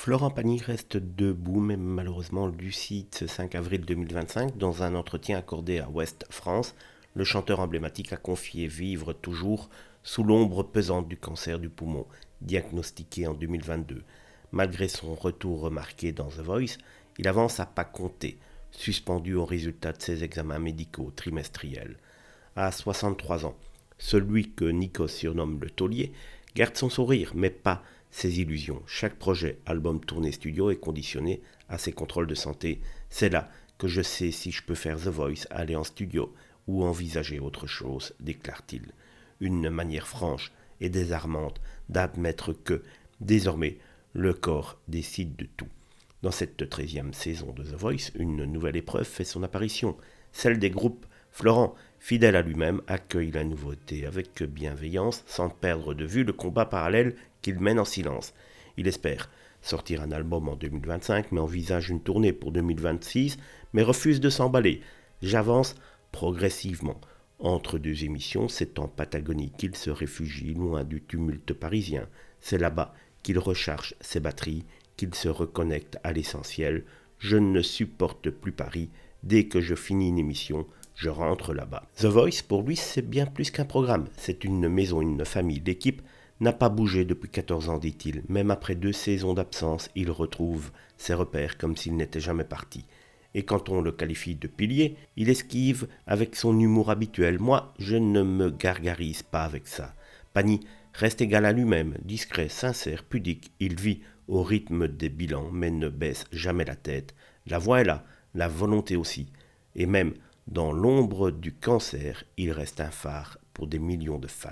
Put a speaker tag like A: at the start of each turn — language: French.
A: Florent Pagny reste debout, mais malheureusement lucide ce 5 avril 2025. Dans un entretien accordé à Ouest France, le chanteur emblématique a confié vivre toujours sous l'ombre pesante du cancer du poumon, diagnostiqué en 2022. Malgré son retour remarqué dans The Voice, il avance à pas compter, suspendu au résultat de ses examens médicaux trimestriels. À 63 ans, celui que Nikos surnomme le taulier garde son sourire, mais pas ses illusions. Chaque projet, album, tournée, studio est conditionné à ses contrôles de santé. C'est là que je sais si je peux faire The Voice, aller en studio ou envisager autre chose, déclare-t-il. Une manière franche et désarmante d'admettre que, désormais, le corps décide de tout. Dans cette 13e saison de The Voice, une nouvelle épreuve fait son apparition, celle des groupes. Florent, fidèle à lui-même, accueille la nouveauté avec bienveillance, sans perdre de vue le combat parallèle qu'il mène en silence. Il espère sortir un album en 2025, mais envisage une tournée pour 2026, mais refuse de s'emballer. J'avance progressivement. Entre deux émissions, c'est en Patagonie qu'il se réfugie, loin du tumulte parisien. C'est là-bas qu'il recharge ses batteries, qu'il se reconnecte à l'essentiel. Je ne supporte plus Paris. Dès que je finis une émission, je rentre là-bas. The Voice, pour lui, c'est bien plus qu'un programme. C'est une maison, une famille. L'équipe n'a pas bougé depuis 14 ans, dit-il. Même après 2 saisons d'absence, il retrouve ses repères comme s'il n'était jamais parti. Et quand on le qualifie de pilier, il esquive avec son humour habituel. Moi, je ne me gargarise pas avec ça. Pagny reste égal à lui-même, discret, sincère, pudique. Il vit au rythme des bilans, mais ne baisse jamais la tête. La voix est là, la volonté aussi. Et même dans l'ombre du cancer, il reste un phare pour des millions de fans.